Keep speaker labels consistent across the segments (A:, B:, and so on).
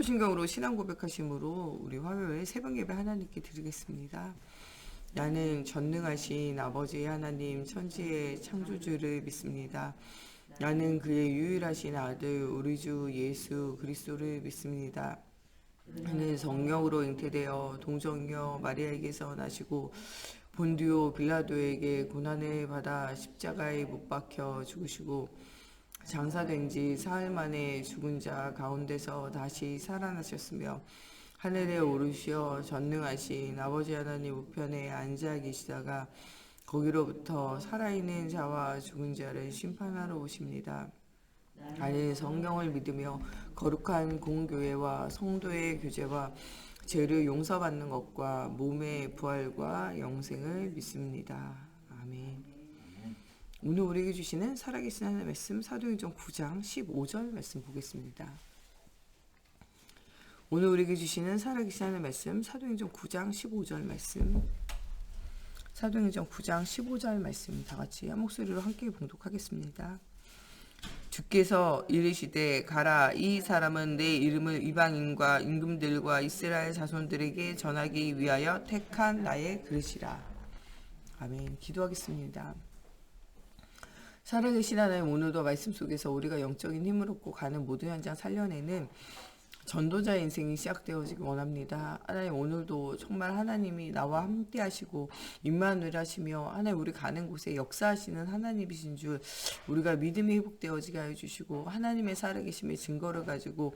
A: 사도신경으로 신앙 고백하심으로 우리 화요일 새벽 예배 하나님께 드리겠습니다. 나는 전능하신 아버지 하나님 천지의 창조주를 믿습니다. 나는 그의 유일하신 아들 우리 주 예수 그리스도를 믿습니다. 그는 성령으로 잉태되어 동정녀 마리아에게서 나시고 본디오 빌라도에게 고난을 받아 십자가에 못 박혀 죽으시고 장사된 지 사흘 만에 죽은 자 가운데서 다시 살아나셨으며 하늘에 오르시어 전능하신 아버지 하나님 우편에 앉아 계시다가 거기로부터 살아있는 자와 죽은 자를 심판하러 오십니다. 나는 성경을 믿으며 거룩한 공교회와 성도의 교제와 죄를 용서받는 것과 몸의 부활과 영생을 믿습니다. 아멘. 오늘 우리에게 주시는 살아계신 하나님의 말씀 사도행전 9장 15절 말씀 보겠습니다. 오늘 우리에게 주시는 살아계신 하나님의 말씀 사도행전 9장 15절 말씀 사도행전 9장 15절 말씀 다같이 한 목소리로 함께 봉독하겠습니다. 주께서 이르시되 가라 이 사람은 내 이름을 이방인과 임금들과 이스라엘 자손들에게 전하기 위하여 택한 나의 그릇이라. 아멘. 기도하겠습니다. 살아계신 하나님, 오늘도 말씀 속에서 우리가 영적인 힘을 얻고 가는 모든 현장 살려내는 전도자 인생이 시작되어지기 원합니다. 하나님, 오늘도 정말 하나님이 나와 함께 하시고 임마누엘 하시며 하나님 우리 가는 곳에 역사하시는 하나님이신 줄 우리가 믿음이 회복되어지게 하여 주시고 하나님의 살아계심의 증거를 가지고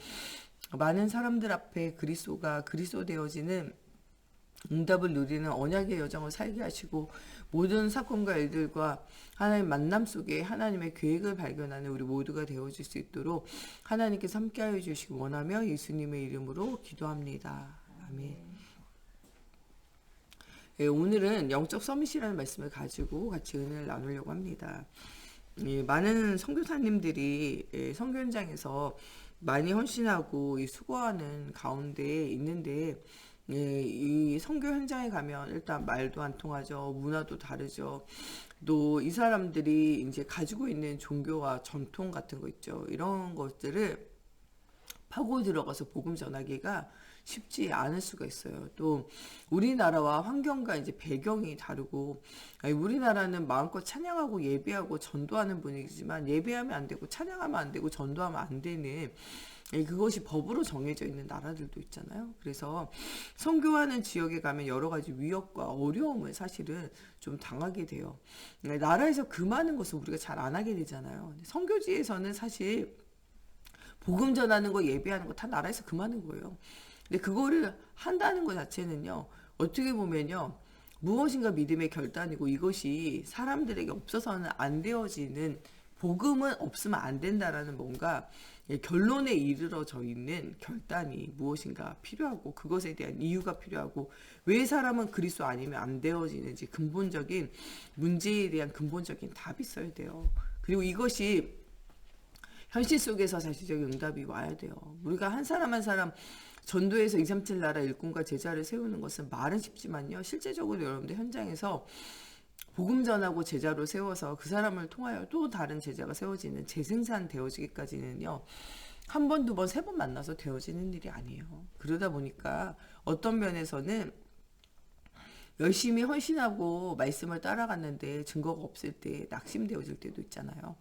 A: 많은 사람들 앞에 그리스도가 그리스도 되어지는 응답을 누리는 언약의 여정을 살게 하시고 모든 사건과 일들과 하나님 만남 속에 하나님의 계획을 발견하는 우리 모두가 되어질 수 있도록 하나님께서 함께하여 주시기 원하며 예수님의 이름으로 기도합니다. 아멘. 예, 오늘은 영적 서밋이라는 말씀을 가지고 같이 은혜를 나누려고 합니다. 예, 많은 선교사님들이 선교 현장에서 많이 헌신하고 수고하는 가운데 있는데 예, 이 선교 현장에 가면 일단 말도 안 통하죠. 문화도 다르죠. 또 이 사람들이 이제 가지고 있는 종교와 전통 같은 거 있죠. 이런 것들을 파고 들어가서 복음 전하기가 쉽지 않을 수가 있어요. 또 우리나라와 환경과 이제 배경이 다르고 우리나라는 마음껏 찬양하고 예배하고 전도하는 분위기지만 예배하면 안 되고 찬양하면 안 되고 전도하면 안 되는 그것이 법으로 정해져 있는 나라들도 있잖아요. 그래서 선교하는 지역에 가면 여러 가지 위협과 어려움을 사실은 좀 당하게 돼요. 나라에서 그 많은 것을 우리가 잘 안 하게 되잖아요. 선교지에서는 사실 복음 전하는 거 예배하는 거 다 나라에서 그 많은 거예요. 근데 그거를 한다는 것 자체는요, 어떻게 보면요, 무엇인가 믿음의 결단이고 이것이 사람들에게 없어서는 안 되어지는 복음은 없으면 안 된다라는 뭔가 결론에 이르러져 있는 결단이 무엇인가 필요하고 그것에 대한 이유가 필요하고 왜 사람은 그리스도 아니면 안 되어지는지 근본적인 문제에 대한 근본적인 답이 있어야 돼요. 그리고 이것이 현실 속에서 사실적인 응답이 와야 돼요. 우리가 한 사람 한 사람 전도에서 237 나라 일꾼과 제자를 세우는 것은 말은 쉽지만요. 실제적으로 여러분들 현장에서 복음 전하고 제자로 세워서 그 사람을 통하여 또 다른 제자가 세워지는 재생산 되어지기까지는요. 한 번, 두 번, 세 번 만나서 되어지는 일이 아니에요. 그러다 보니까 어떤 면에서는 열심히 헌신하고 말씀을 따라갔는데 증거가 없을 때 낙심되어질 때도 있잖아요.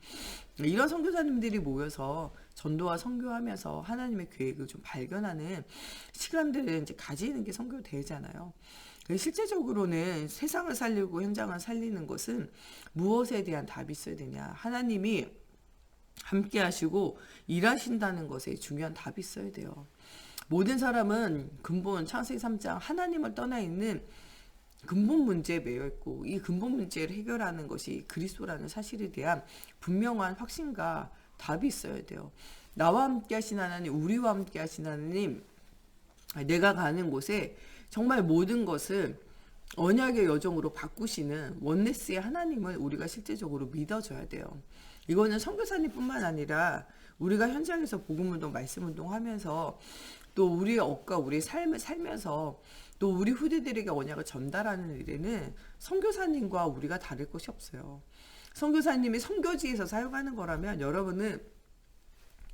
A: 이런 선교사님들이 모여서 전도와 선교하면서 하나님의 계획을 좀 발견하는 시간들을 이제 가지는 게 선교대회잖아요. 실제적으로는 세상을 살리고 현장을 살리는 것은 무엇에 대한 답이 있어야 되냐. 하나님이 함께 하시고 일하신다는 것에 중요한 답이 있어야 돼요. 모든 사람은 근본 창세기 3장 하나님을 떠나 있는 근본 문제에 매여 있고 이 근본 문제를 해결하는 것이 그리스도라는 사실에 대한 분명한 확신과 답이 있어야 돼요. 나와 함께 하신 하나님, 우리와 함께 하신 하나님, 내가 가는 곳에 정말 모든 것을 언약의 여정으로 바꾸시는 원네스의 하나님을 우리가 실제적으로 믿어줘야 돼요. 이거는 선교사님뿐만 아니라 우리가 현장에서 복음운동, 말씀운동 하면서 또 우리의 억과 우리의 삶을 살면서 또 우리 후대들에게 언약을 전달하는 일에는 선교사님과 우리가 다를 것이 없어요. 선교사님이 선교지에서 사용하는 거라면 여러분은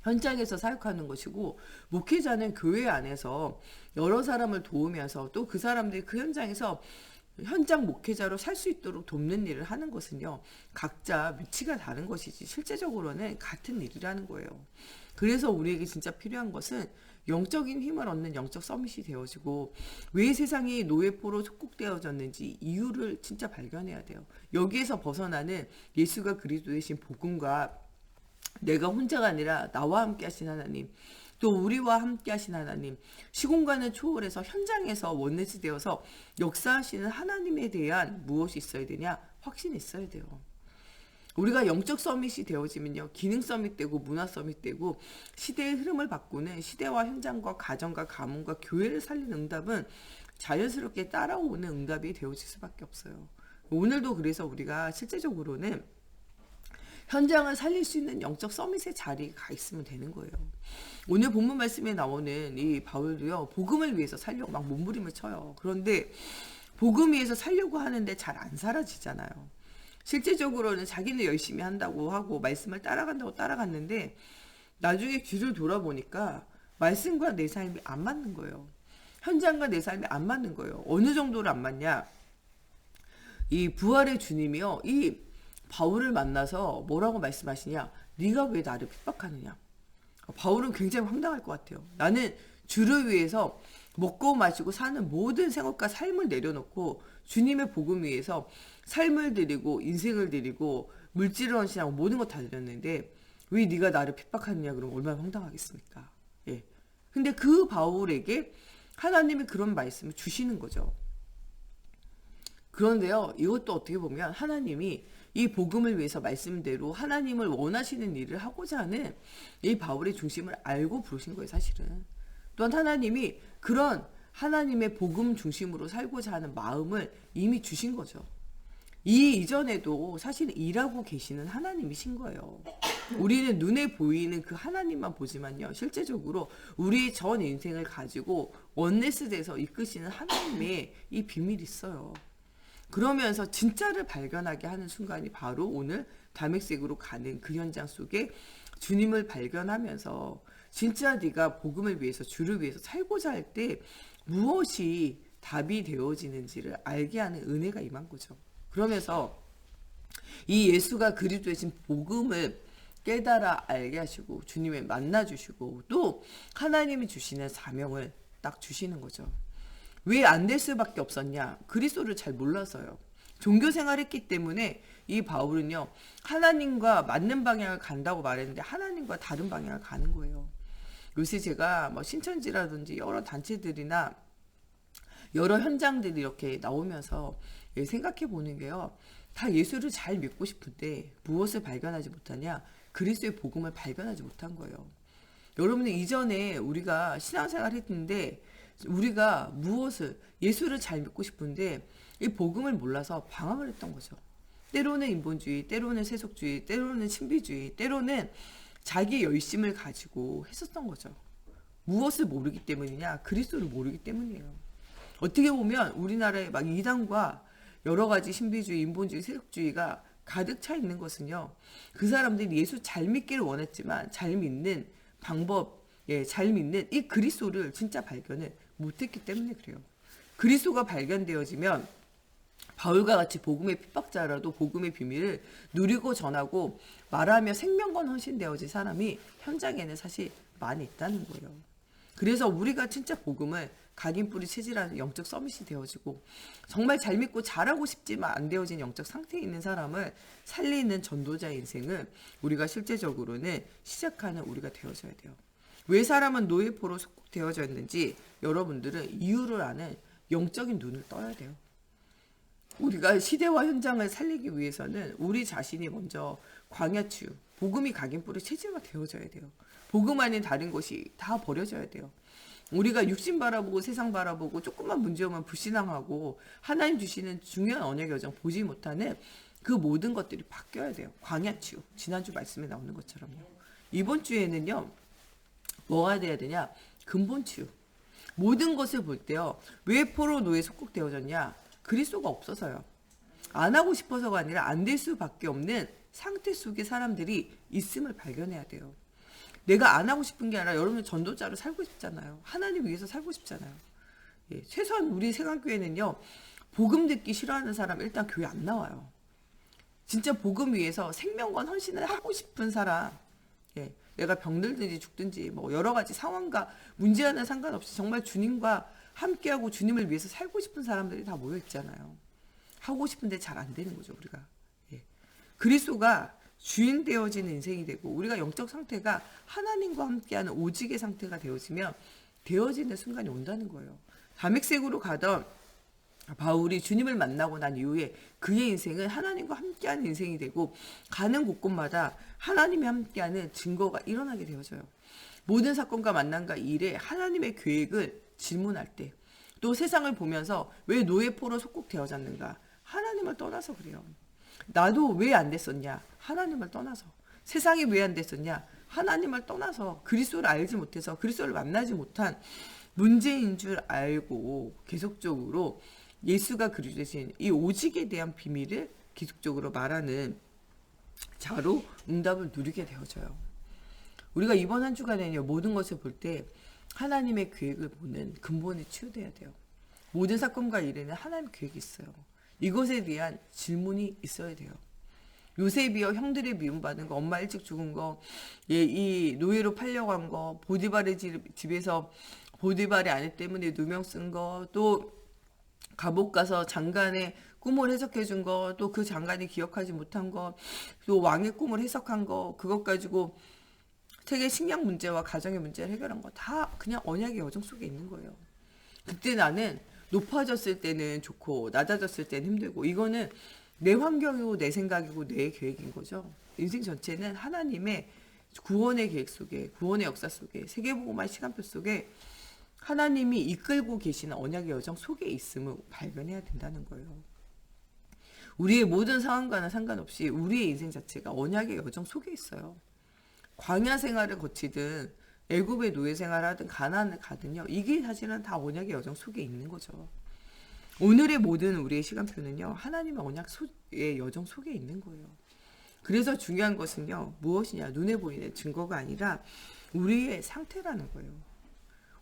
A: 현장에서 사역하는 것이고, 목회자는 교회 안에서 여러 사람을 도우면서 또 그 사람들이 그 현장에서 현장 목회자로 살 수 있도록 돕는 일을 하는 것은요, 각자 위치가 다른 것이지 실제적으로는 같은 일이라는 거예요. 그래서 우리에게 진짜 필요한 것은 영적인 힘을 얻는 영적 서밋이 되어지고, 왜 세상이 노예포로 속국되어졌는지 이유를 진짜 발견해야 돼요. 여기에서 벗어나는 예수가 그리스도 되신 복음과 내가 혼자가 아니라 나와 함께 하신 하나님, 또 우리와 함께 하신 하나님, 시공간을 초월해서 현장에서 원내스 되어서 역사하시는 하나님에 대한 무엇이 있어야 되냐? 확신이 있어야 돼요. 우리가 영적 서밋이 되어지면요, 기능 서밋 되고 문화 서밋 되고, 시대의 흐름을 바꾸는, 시대와 현장과 가정과 가문과 교회를 살리는 응답은 자연스럽게 따라오는 응답이 되어질 수밖에 없어요. 오늘도 그래서 우리가 실제적으로는 현장을 살릴 수 있는 영적 서밋의 자리가 있으면 되는 거예요. 오늘 본문 말씀에 나오는 이 바울도요, 복음을 위해서 살려고 막 몸부림을 쳐요. 그런데 복음 위해서 살려고 하는데 잘 안 사라지잖아요. 실제적으로는 자기는 열심히 한다고 하고 말씀을 따라간다고 따라갔는데, 나중에 뒤를 돌아보니까 말씀과 내 삶이 안 맞는 거예요. 현장과 내 삶이 안 맞는 거예요. 어느 정도로 안 맞냐? 이 부활의 주님이요, 이 바울을 만나서 뭐라고 말씀하시냐? 네가 왜 나를 핍박하느냐? 바울은 굉장히 황당할 것 같아요. 나는 주를 위해서 먹고 마시고 사는 모든 생업과 삶을 내려놓고 주님의 복음 위해서 삶을 드리고 인생을 드리고 물질을 헌신하고 모든 거 다 드렸는데 왜 네가 나를 핍박하느냐? 그러면 얼마나 황당하겠습니까? 예. 근데 그 바울에게 하나님이 그런 말씀을 주시는 거죠. 그런데요, 이것도 어떻게 보면 하나님이 이 복음을 위해서 말씀대로 하나님을 원하시는 일을 하고자 하는 이 바울의 중심을 알고 부르신 거예요, 사실은. 또한 하나님이 그런 하나님의 복음 중심으로 살고자 하는 마음을 이미 주신 거죠. 이 이전에도 사실 일하고 계시는 하나님이신 거예요. 우리는 눈에 보이는 그 하나님만 보지만요, 실제적으로 우리의 전 인생을 가지고 원네스돼서 이끄시는 하나님의 이 비밀이 있어요. 그러면서 진짜를 발견하게 하는 순간이 바로 오늘 다메섹으로 가는 그 현장 속에 주님을 발견하면서 진짜 네가 복음을 위해서 주를 위해서 살고자 할 때 무엇이 답이 되어지는지를 알게 하는 은혜가 임한 거죠. 그러면서 이 예수가 그리스도이신 복음을 깨달아 알게 하시고 주님을 만나주시고 또 하나님이 주시는 사명을 딱 주시는 거죠. 왜 안 될 수밖에 없었냐? 그리스도를 잘 몰라서요. 종교 생활했기 때문에 이 바울은요, 하나님과 맞는 방향을 간다고 말했는데 하나님과 다른 방향을 가는 거예요. 요새 제가 뭐 신천지라든지 여러 단체들이나 여러 현장들이 이렇게 나오면서 생각해 보는 게요, 다 예수를 잘 믿고 싶은데 무엇을 발견하지 못하냐? 그리스도의 복음을 발견하지 못한 거예요. 여러분들 이전에 우리가 신앙생활 했는데 우리가 무엇을 예수를 잘 믿고 싶은데 이 복음을 몰라서 방황을 했던 거죠. 때로는 인본주의, 때로는 세속주의, 때로는 신비주의, 때로는 자기의 열심을 가지고 했었던 거죠. 무엇을 모르기 때문이냐? 그리스도를 모르기 때문이에요. 어떻게 보면 우리나라에 막 이단과 여러 가지 신비주의, 인본주의, 세속주의가 가득 차 있는 것은요, 그 사람들이 예수 잘 믿기를 원했지만 잘 믿는 방법, 잘 믿는 이 그리스도를 진짜 발견을 못했기 때문에 그래요. 그리스도가 발견되어지면 바울과 같이 복음의 핍박자라도 복음의 비밀을 누리고 전하고 말하며 생명건 헌신되어진 사람이 현장에는 사실 많이 있다는 거예요. 그래서 우리가 진짜 복음을 각인뿌리 체질하는 영적 서밋이 되어지고 정말 잘 믿고 잘하고 싶지만 안 되어진 영적 상태에 있는 사람을 살리는 전도자의 인생을 우리가 실제적으로는 시작하는 우리가 되어져야 돼요. 왜 사람은 노예포로 속국되어져 있는지 여러분들은 이유를 아는 영적인 눈을 떠야 돼요. 우리가 시대와 현장을 살리기 위해서는 우리 자신이 먼저 광야치유, 복음이 각인뿌리 체질화 되어져야 돼요. 복음 아닌 다른 것이 다 버려져야 돼요. 우리가 육신 바라보고 세상 바라보고 조금만 문제오면 불신앙하고 하나님 주시는 중요한 언약 여정 보지 못하는 그 모든 것들이 바뀌어야 돼요. 광야치유, 지난주 말씀에 나오는 것처럼요. 이번 주에는요, 뭐가 돼야 되냐? 근본치유. 모든 것을 볼 때요, 왜 포로 노예 속국되어졌냐? 그리스도가 없어서요. 안 하고 싶어서가 아니라 안 될 수밖에 없는 상태 속에 사람들이 있음을 발견해야 돼요. 내가 안 하고 싶은 게 아니라 여러분 전도자로 살고 싶잖아요. 하나님 위해서 살고 싶잖아요. 예, 최소한 우리 세강교회는요. 복음 듣기 싫어하는 사람 일단 교회 안 나와요. 진짜 복음 위해서 생명과 헌신을 하고 싶은 사람, 예, 내가 병들든지 죽든지 뭐 여러 가지 상황과 문제와는 상관없이 정말 주님과 함께하고 주님을 위해서 살고 싶은 사람들이 다 모여 있잖아요. 하고 싶은데 잘 안 되는 거죠, 우리가. 예. 그리스도가 주인 되어지는 인생이 되고 우리가 영적 상태가 하나님과 함께하는 오직의 상태가 되어지면 되어지는 순간이 온다는 거예요. 다맥색으로 가던 바울이 주님을 만나고 난 이후에 그의 인생은 하나님과 함께하는 인생이 되고 가는 곳곳마다 하나님이 함께하는 증거가 일어나게 되어져요. 모든 사건과 만남과 일에 하나님의 계획을 질문할 때, 또 세상을 보면서 왜 노예포로 속국되어졌는가? 하나님을 떠나서 그래요. 나도 왜 안 됐었냐? 하나님을 떠나서. 세상이 왜 안 됐었냐? 하나님을 떠나서 그리스도를 알지 못해서 그리스도를 만나지 못한 문제인 줄 알고 계속적으로 예수가 그리스도신 이 오직에 대한 비밀을 계속적으로 말하는 자로 응답을 누리게 되어져요. 우리가 이번 한 주간에는요, 모든 것을 볼 때 하나님의 계획을 보는 근본에 치유돼야 돼요. 모든 사건과 일에는 하나님의 계획이 있어요. 이것에 대한 질문이 있어야 돼요. 요셉이요, 형들의 미움받은 거, 엄마 일찍 죽은 거, 예, 이 노예로 팔려간 거, 보디발의 집에서 보디발의 아내 때문에 누명 쓴 거, 또 감옥 가서 장관의 꿈을 해석해 준 거, 또 그 장관이 기억하지 못한 거, 또 왕의 꿈을 해석한 거, 그것 가지고 세계 식량 문제와 가정의 문제를 해결한 거 다 그냥 언약의 여정 속에 있는 거예요. 그때 나는 높아졌을 때는 좋고 낮아졌을 때는 힘들고, 이거는 내 환경이고 내 생각이고 내 계획인 거죠. 인생 전체는 하나님의 구원의 계획 속에, 구원의 역사 속에, 세계복음화 시간표 속에 하나님이 이끌고 계시는 언약의 여정 속에 있음을 발견해야 된다는 거예요. 우리의 모든 상황과는 상관없이 우리의 인생 자체가 언약의 여정 속에 있어요. 광야 생활을 거치든 애굽의 노예 생활을 하든 가나안을 가든요, 이게 사실은 다 언약의 여정 속에 있는 거죠. 오늘의 모든 우리의 시간표는요, 하나님의 언약의 여정 속에 있는 거예요. 그래서 중요한 것은요, 무엇이냐, 눈에 보이는 증거가 아니라 우리의 상태라는 거예요.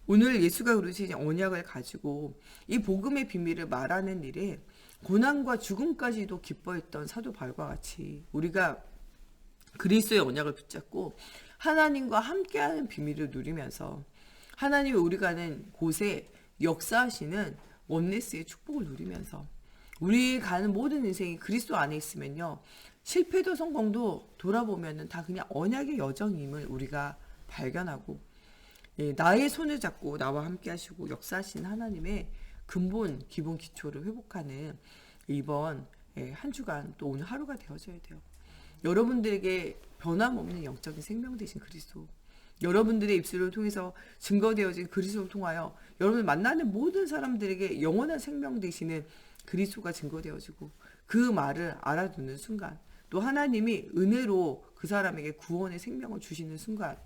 A: 오늘 예수가 그러신 언약을 가지고 이 복음의 비밀을 말하는 일에 고난과 죽음까지도 기뻐했던 사도 바울과 같이 우리가 그리스도의 언약을 붙잡고 하나님과 함께하는 비밀을 누리면서 하나님이 우리가 가는 곳에 역사하시는 원네스의 축복을 누리면서 우리 가는 모든 인생이 그리스도 안에 있으면요, 실패도 성공도 돌아보면은 다 그냥 언약의 여정임을 우리가 발견하고, 예, 나의 손을 잡고 나와 함께 하시고 역사하신 하나님의 근본 기본 기초를 회복하는 이번 한 주간, 또 오늘 하루가 되어져야 돼요. 여러분들에게 변함없는 영적인 생명 되신 그리스도, 여러분들의 입술을 통해서 증거되어진 그리스도를 통하여 여러분을 만나는 모든 사람들에게 영원한 생명 되시는 그리스도가 증거되어지고, 그 말을 알아듣는 순간, 또 하나님이 은혜로 그 사람에게 구원의 생명을 주시는 순간,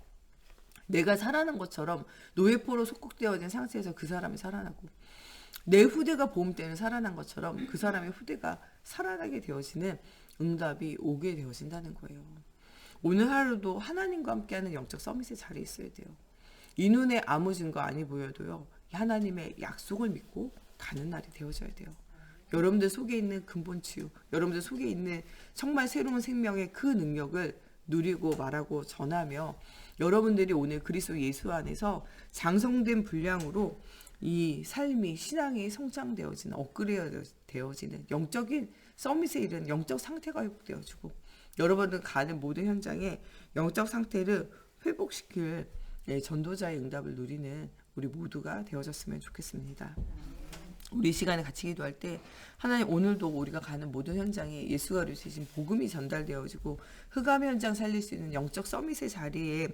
A: 내가 살아난 것처럼 노예포로 속국되어진 상태에서 그 사람이 살아나고, 내 후대가 보험 때는 살아난 것처럼 그 사람의 후대가 살아나게 되어지는 응답이 오게 되어진다는 거예요. 오늘 하루도 하나님과 함께하는 영적 서밋의 자리에 있어야 돼요. 이 눈에 아무 증거 아니 보여도요, 하나님의 약속을 믿고 가는 날이 되어져야 돼요. 여러분들 속에 있는 근본 치유, 여러분들 속에 있는 정말 새로운 생명의 그 능력을 누리고 말하고 전하며, 여러분들이 오늘 그리스도 예수 안에서 장성된 분량으로 이 삶이, 신앙이 성장되어지는, 업그레이드되어지는 영적인 서밋에 이른 영적 상태가 회복되어지고, 여러분들 가는 모든 현장에 영적 상태를 회복시킬 전도자의 응답을 누리는 우리 모두가 되어졌으면 좋겠습니다. 우리 이 시간에 같이 기도할 때, 하나님, 오늘도 우리가 가는 모든 현장에 예수가 이루신 복음이 전달되어지고 흑암 현장 살릴 수 있는 영적 서밋의 자리에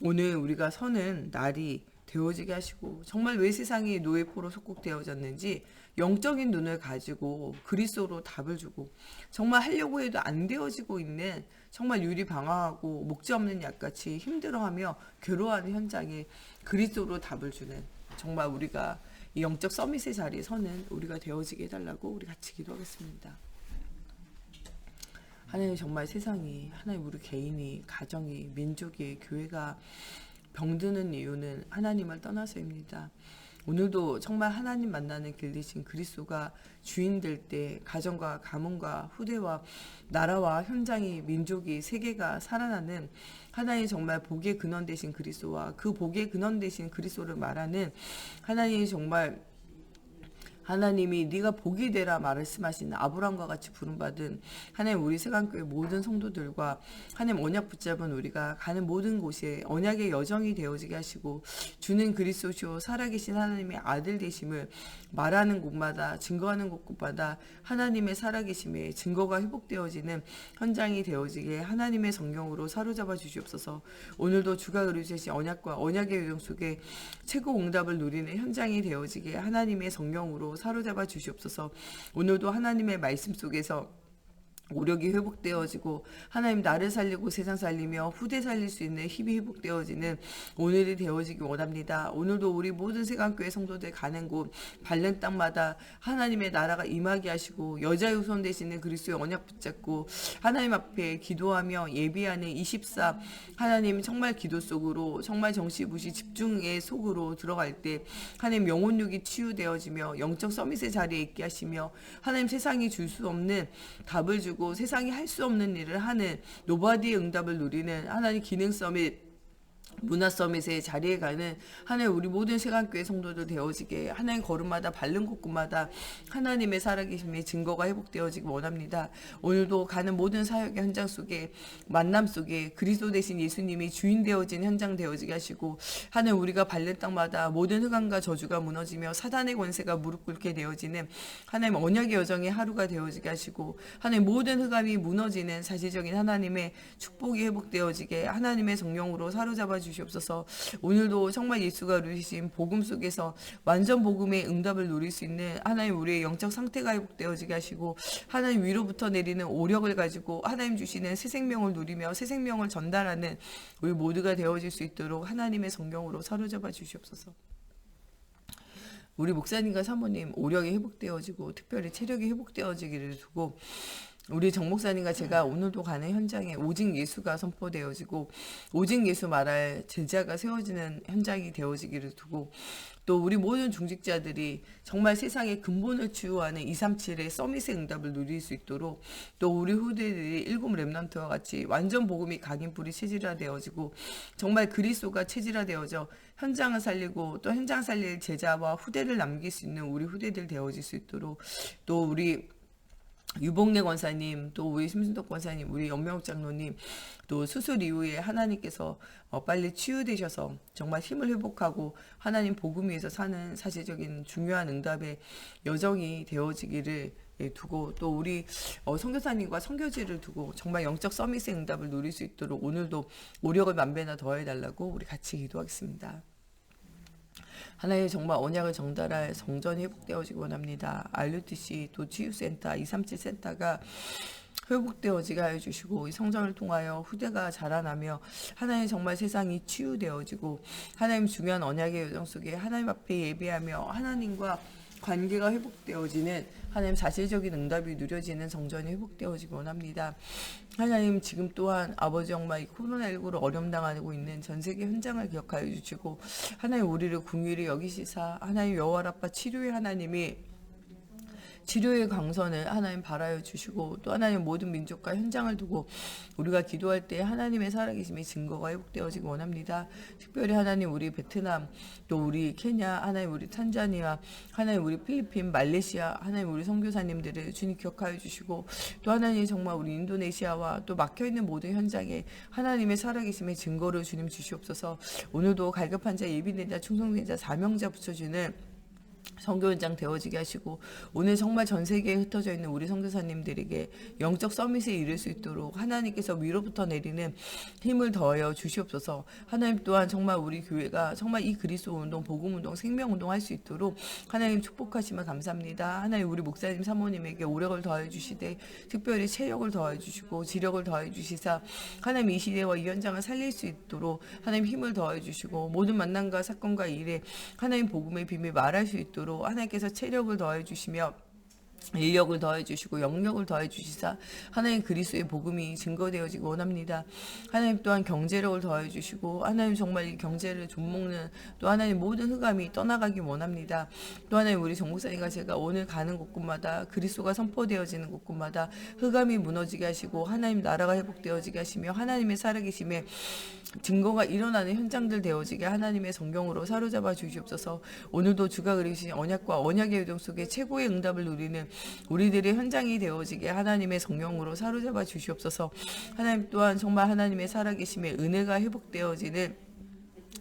A: 오늘 우리가 서는 날이 되어지게 하시고, 정말 왜 세상이 노예포로 속국되어졌는지 영적인 눈을 가지고 그리스도로 답을 주고, 정말 하려고 해도 안 되어지고 있는, 정말 유리방황하고 목자 없는 약같이 힘들어하며 괴로워하는 현장에 그리스도로 답을 주는, 정말 우리가 이 영적 서밋의 자리에 서는 우리가 되어지게 해달라고 우리 같이 기도하겠습니다. 하나님 정말 세상이, 하나님 우리 개인이, 가정이, 민족이, 교회가 병드는 이유는 하나님을 떠나서입니다. 오늘도 정말 하나님 만나는 길 대신 그리스도가 주인 될 때 가정과 가문과 후대와 나라와 현장이, 민족이, 세계가 살아나는 하나님 정말 복의 근원 되신 그리스도와 그 복의 근원 되신 그리스도를 말하는 하나님이 정말 하나님이 네가 복이 되라 말씀하시는 아브라함과 같이 부름받은 하나님 우리 세강교회 모든 성도들과 하나님 언약 붙잡은 우리가 가는 모든 곳에 언약의 여정이 되어지게 하시고 주는 그리스도시요 살아계신 하나님의 아들 되심을 말하는 곳마다 증거하는 곳마다 하나님의 살아계심에 증거가 회복되어지는 현장이 되어지게 하나님의 성령으로 사로잡아 주시옵소서. 오늘도 주가 그리주신 언약과 언약의 여정 속에 최고 응답을 누리는 현장이 되어지게 하나님의 성령으로 사로잡아 주시옵소서. 오늘도 하나님의 말씀 속에서 오력이 회복되어지고 하나님 나를 살리고 세상 살리며 후대 살릴 수 있는 힘이 회복되어지는 오늘이 되어지기 원합니다. 오늘도 우리 모든 세강교회 성도들 가는 곳 밟는 땅마다 하나님의 나라가 임하게 하시고 여자의 후손 되시는 그리스도의 언약 붙잡고 하나님 앞에 기도하며 예비하는 24 하나님 정말 기도 속으로 정말 정시부시 집중의 속으로 들어갈 때 하나님 영혼육이 치유되어지며 영적 서밋의 자리에 있게 하시며 하나님 세상이 줄 수 없는 답을 주고 세상이 할 수 없는 일을 하는 노바디의 응답을 누리는 하나님 기능 서밋 문화 서밋의 자리에 가는 하나님 우리 모든 세강교회 성도들 되어지게 하나님 걸음마다 밟는 곳곳마다 하나님의 살아계심의 증거가 회복되어지기 원합니다. 오늘도 가는 모든 사역의 현장 속에 만남 속에 그리스도 대신 예수님이 주인 되어진 현장 되어지게 하시고 하나님 우리가 밟는 땅마다 모든 흑암과 저주가 무너지며 사단의 권세가 무릎 꿇게 되어지는 하나님 언약의 여정의 하루가 되어지게 하시고 하나님 모든 흑암이 무너지는 사실적인 하나님의 축복이 회복되어지게 하나님의 성령으로 사로잡아 주시옵소서. 오늘도 정말 예수가 누리신 복음 속에서 완전 복음의 응답을 누릴 수 있는 하나님 우리의 영적 상태가 회복되어지게 하시고 하나님 위로부터 내리는 오력을 가지고 하나님 주시는 새 생명을 누리며 새 생명을 전달하는 우리 모두가 되어질 수 있도록 하나님의 성령으로 사로잡아 주시옵소서. 우리 목사님과 사모님 오력이 회복되어지고 특별히 체력이 회복되어지기를 두고 우리 정 목사님과 제가 오늘도 가는 현장에 오직 예수가 선포되어지고 오직 예수 말할 제자가 세워지는 현장이 되어지기를 두고 또 우리 모든 중직자들이 정말 세상의 근본을 치유하는 237의 서밋의 응답을 누릴 수 있도록 또 우리 후대들이 일곱 렘넌트와 같이 완전 복음이 각인뿔이 체질화되어지고 정말 그리스도가 체질화되어져 현장을 살리고 또 현장 살릴 제자와 후대를 남길 수 있는 우리 후대들 되어질 수 있도록 또 우리 유복래 권사님, 또 우리 심순덕 권사님, 우리 연명욱 장로님, 또 수술 이후에 하나님께서 빨리 치유되셔서 정말 힘을 회복하고 하나님 복음 위에서 사는 사실적인 중요한 응답의 여정이 되어지기를 두고 또 우리 선교사님과 선교지를 두고 정말 영적 서밋의 응답을 누릴 수 있도록 오늘도 오력을 만배나 더해달라고 우리 같이 기도하겠습니다. 하나님 정말 언약을 정달할 성전이 회복되어지기 원합니다. RUTC 또 치유센터 237 센터가 회복되어지게 하여 주시고 이 성전을 통하여 후대가 자라나며 하나님 정말 세상이 치유되어지고 하나님 중요한 언약의 여정 속에 하나님 앞에 예배하며 하나님과 관계가 회복되어지는 하나님 사실적인 응답이 누려지는 성전이 회복되어지기 원합니다. 하나님 지금 또한 아버지 정말 이 코로나19로 어려움당하고 있는 전 세계 현장을 기억하여 주시고 하나님 우리를 긍휼히 여기시사 하나님 여호와라빠 치료의 하나님이 치료의 광선을 하나님 바라여 주시고 또 하나님 모든 민족과 현장을 두고 우리가 기도할 때 하나님의 살아계심의 증거가 회복되어지기 원합니다. 특별히 하나님 우리 베트남 또 우리 케냐 하나님 우리 탄자니아 하나님 우리 필리핀 말레이시아 하나님 우리 선교사님들을 주님 기억하여 주시고 또 하나님 정말 우리 인도네시아와 또 막혀있는 모든 현장에 하나님의 살아계심의 증거를 주님 주시옵소서. 오늘도 갈급한 자 예비된 자 충성된 자 사명자 붙여주는 선교 현장 되어지게 하시고 오늘 정말 전 세계에 흩어져 있는 우리 선교사님들에게 영적 서밋에 이를 수 있도록 하나님께서 위로부터 내리는 힘을 더하여 주시옵소서. 하나님 또한 정말 우리 교회가 정말 이 그리스도 운동, 복음 운동, 생명 운동 할 수 있도록 하나님 축복하시면 감사합니다. 하나님 우리 목사님 사모님에게 오력을 더하여 주시되 특별히 체력을 더하여 주시고 지력을 더하여 주시사 하나님 이 시대와 이 현장을 살릴 수 있도록 하나님 힘을 더하여 주시고 모든 만남과 사건과 일에 하나님 복음의 비밀 말할 수 있도록 하나님께서 체력을 더해 주시며 인력을 더해 주시고 영력을 더해 주시사 하나님 그리스도의 복음이 증거되어지기 원합니다. 하나님 또한 경제력을 더해 주시고 하나님 정말 이 경제를 좀먹는 또 하나님 모든 흑암이 떠나가기 원합니다. 또 하나님 우리 정 목사님과 제가 오늘 가는 곳곳마다 그리스도가 선포되어지는 곳곳마다 흑암이 무너지게 하시고 하나님 나라가 회복되어지게 하시며 하나님의 살아계심에 증거가 일어나는 현장들 되어지게 하나님의 성경으로 사로잡아 주시옵소서. 오늘도 주가 그리신 언약과 언약의 요정 속에 최고의 응답을 누리는 우리들의 현장이 되어지게 하나님의 성령으로 사로잡아 주시옵소서. 하나님 또한 정말 하나님의 살아계심에 은혜가 회복되어지는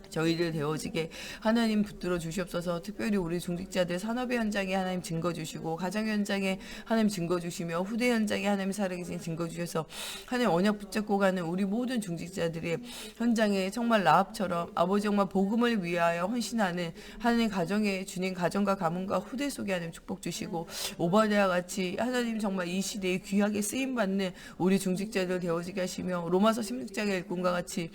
A: 저희들 되어지게 하나님 붙들어 주시옵소서. 특별히 우리 중직자들 산업의 현장에 하나님 증거 주시고 가정 현장에 하나님 증거 주시며 후대 현장에 하나님 살아계신 증거 주셔서 하나님 언약 붙잡고 가는 우리 모든 중직자들의 현장에 정말 라합처럼 아버지 정말 복음을 위하여 헌신하는 하나님 가정에 주님 가정과 가문과 후대 속에 하나님 축복 주시고 오바댜와 같이 하나님 정말 이 시대에 귀하게 쓰임 받는 우리 중직자들 되어지게 하시며 로마서 16장의 일꾼과 같이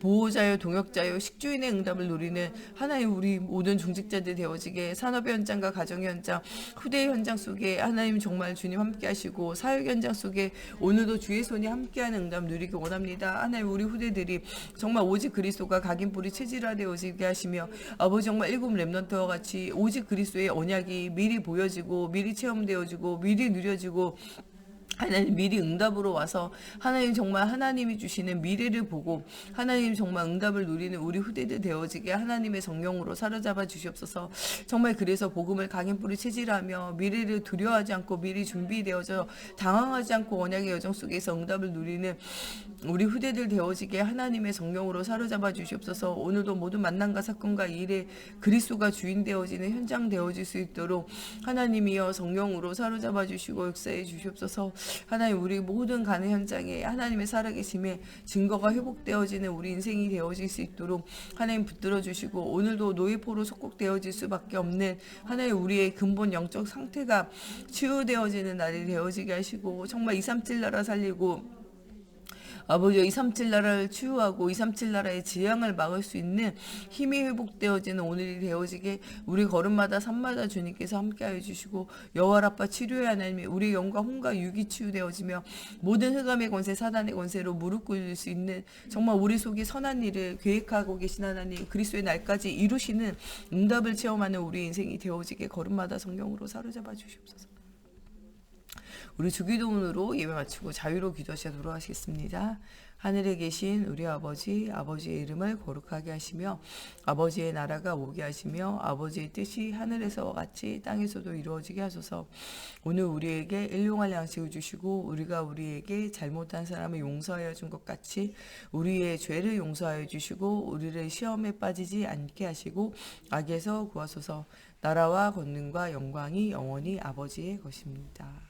A: 보호자요 동역자요 식주인의 응답을 누리는 하나님 우리 모든 중직자들 되어지게 산업의 현장과 가정 현장 후대의 현장 속에 하나님 정말 주님 함께 하시고 사역 현장 속에 오늘도 주의 손이 함께하는 응답 누리기 원합니다. 하나님 우리 후대들이 정말 오직 그리스도가 각인뿌리 체질화되어지게 하시며 아버지 정말 일곱 렘넌트와 같이 오직 그리스도의 언약이 미리 보여지고 미리 체험되어지고 미리 누려지고 하나님 미리 응답으로 와서 하나님 정말 하나님이 주시는 미래를 보고 하나님 정말 응답을 누리는 우리 후대들 되어지게 하나님의 성령으로 사로잡아 주시옵소서. 정말 그래서 복음을 각인뿌리 체질하며 미래를 두려워하지 않고 미리 준비되어져 당황하지 않고 언약의 여정 속에서 응답을 누리는 우리 후대들 되어지게 하나님의 성령으로 사로잡아 주시옵소서. 오늘도 모든 만남과 사건과 일에 그리스도가 주인 되어지는 현장 되어질 수 있도록 하나님이여 성령으로 사로잡아 주시고 역사해 주시옵소서. 하나님 우리 모든 가는 현장에 하나님의 살아계심에 증거가 회복되어지는 우리 인생이 되어질 수 있도록 하나님 붙들어 주시고 오늘도 노예포로 속국되어질 수밖에 없는 하나님 우리의 근본 영적 상태가 치유되어지는 날이 되어지게 하시고 정말 237 나라 살리고 아버지 237 나라를 치유하고 237 나라의 재앙을 막을 수 있는 힘이 회복되어지는 오늘이 되어지게 우리 걸음마다 산마다 주님께서 함께하여 주시고 여호와 라파 치료의 하나님이 우리 영과 혼과 육이 치유되어지며 모든 흑암의 권세 사단의 권세로 무릎 꿇을 수 있는 정말 우리 속에 선한 일을 계획하고 계신 하나님 그리스도의 날까지 이루시는 응답을 체험하는 우리 인생이 되어지게 걸음마다 성령으로 사로잡아 주시옵소서. 우리 주기도문으로 예배 마치고 자유로 기도하시도록 하시겠습니다. 하늘에 계신 우리 아버지, 아버지의 이름을 거룩하게 하시며 아버지의 나라가 오게 하시며 아버지의 뜻이 하늘에서와 같이 땅에서도 이루어지게 하소서. 오늘 우리에게 일용할 양식을 주시고 우리가 우리에게 잘못한 사람을 용서하여 준 것 같이 우리의 죄를 용서하여 주시고 우리를 시험에 빠지지 않게 하시고 악에서 구하소서. 나라와 권능과 영광이 영원히 아버지의 것입니다.